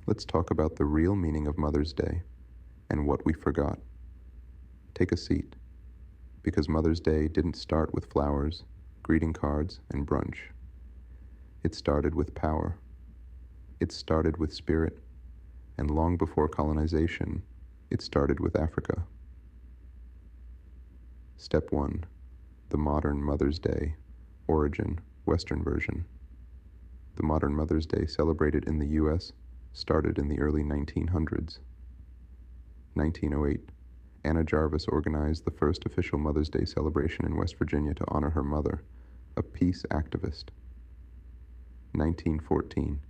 Let's talk about the real meaning of Mother's Day and what we forgot. Take a seat, because Mother's Day didn't start with flowers, greeting cards, and brunch. It started with power. It started with spirit, and long before colonization, it started with Africa. Step 1. The modern Mother's Day, origin, Western version. The modern Mother's Day celebrated in the U.S. started in the early 1900s. 1908, Anna Jarvis organized the first official Mother's Day celebration in West Virginia to honor her mother, a peace activist. 1914,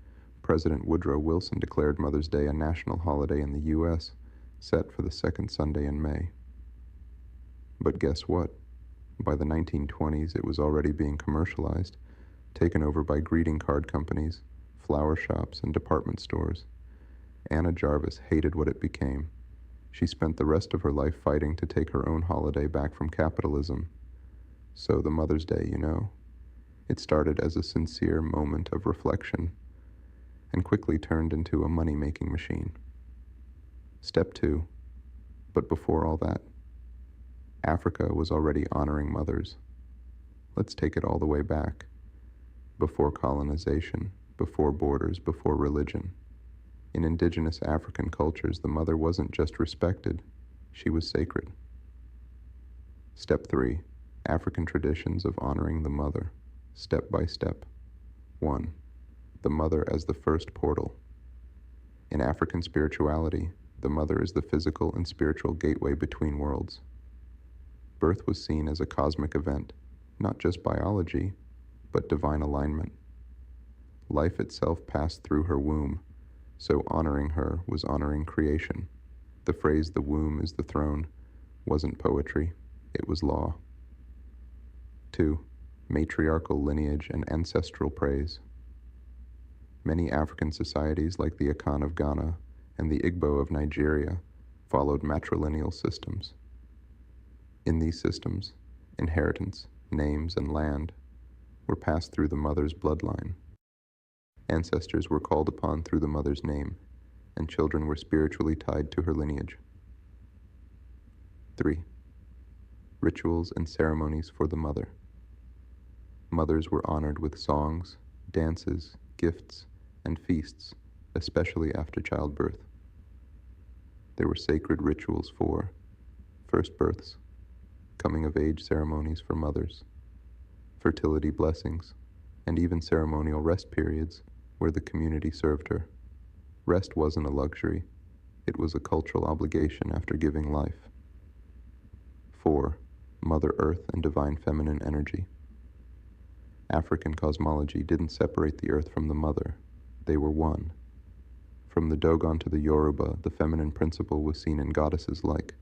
President Woodrow Wilson declared Mother's Day a national holiday in the U.S., set for the second Sunday in May. But guess what? By the 1920s, it was already being commercialized, taken over by greeting card companies, flower shops, and department stores. Anna Jarvis hated what it became. She spent the rest of her life fighting to take her own holiday back from capitalism. So the Mother's Day, it started as a sincere moment of reflection and quickly turned into a money-making machine. Step 2. But before all that, Africa was already honoring mothers. Let's take it all the way back. Before colonization, before borders, before religion. In indigenous African cultures, the mother wasn't just respected, she was sacred. Step 3. African traditions of honoring the mother, step by step. 1. The mother as the first portal. In African spirituality, the mother is the physical and spiritual gateway between worlds. Birth was seen as a cosmic event, not just biology, but divine alignment. Life itself passed through her womb, so honoring her was honoring creation. The phrase, "the womb is the throne," wasn't poetry, it was law. 2. Matriarchal lineage and ancestral praise. Many African societies, like the Akan of Ghana and the Igbo of Nigeria, followed matrilineal systems. In these systems, inheritance, names, and land were passed through the mother's bloodline. Ancestors were called upon through the mother's name, and children were spiritually tied to her lineage. 3. Rituals and ceremonies for the mother. Mothers were honored with songs, dances, gifts, and feasts, especially after childbirth. There were sacred rituals for first births, coming-of-age ceremonies for mothers, fertility blessings, and even ceremonial rest periods where the community served her. Rest wasn't a luxury, it was a cultural obligation after giving life. 4. Mother Earth and divine feminine energy. African cosmology didn't separate the earth from the mother, they were one. From the Dogon to the Yoruba, the feminine principle was seen in goddesses like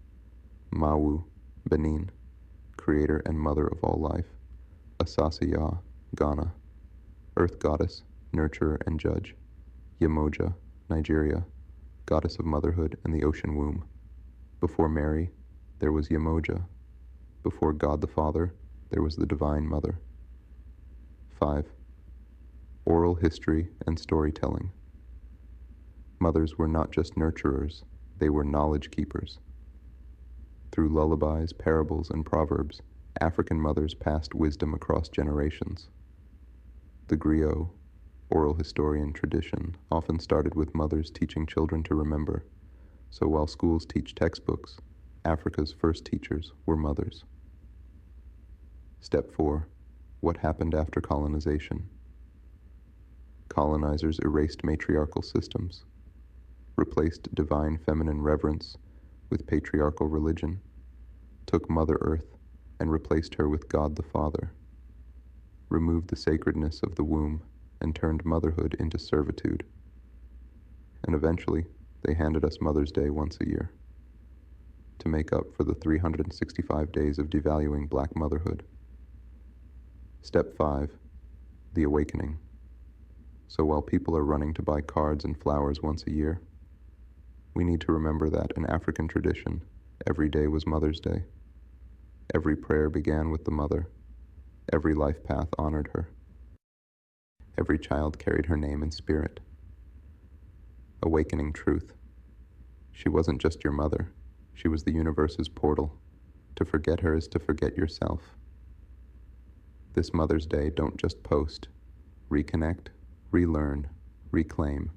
Mawu, Benin, creator and mother of all life, Asasiya, Ghana, earth goddess, nurturer and judge, Yemoja, Nigeria, goddess of motherhood and the ocean womb. Before Mary, there was Yemoja. Before God the Father, there was the Divine Mother. 5. Oral history and storytelling. Mothers were not just nurturers, they were knowledge keepers. Through lullabies, parables, and proverbs, African mothers passed wisdom across generations. The griot, oral historian tradition, often started with mothers teaching children to remember. So while schools teach textbooks, Africa's first teachers were mothers. Step 4. What happened after colonization? Colonizers erased matriarchal systems, replaced divine feminine reverence with patriarchal religion, took Mother Earth and replaced her with God the Father, removed the sacredness of the womb and turned motherhood into servitude. And eventually, they handed us Mother's Day once a year, to make up for the 365 days of devaluing black motherhood. Step 5. The awakening. So while people are running to buy cards and flowers once a year, we need to remember that in African tradition, every day was Mother's Day. Every prayer began with the mother. Every life path honored her. Every child carried her name in spirit. awakening truth. She wasn't just your mother. She was the universe's portal. To forget her is to forget yourself. This Mother's Day, don't just post. Reconnect, relearn, reclaim.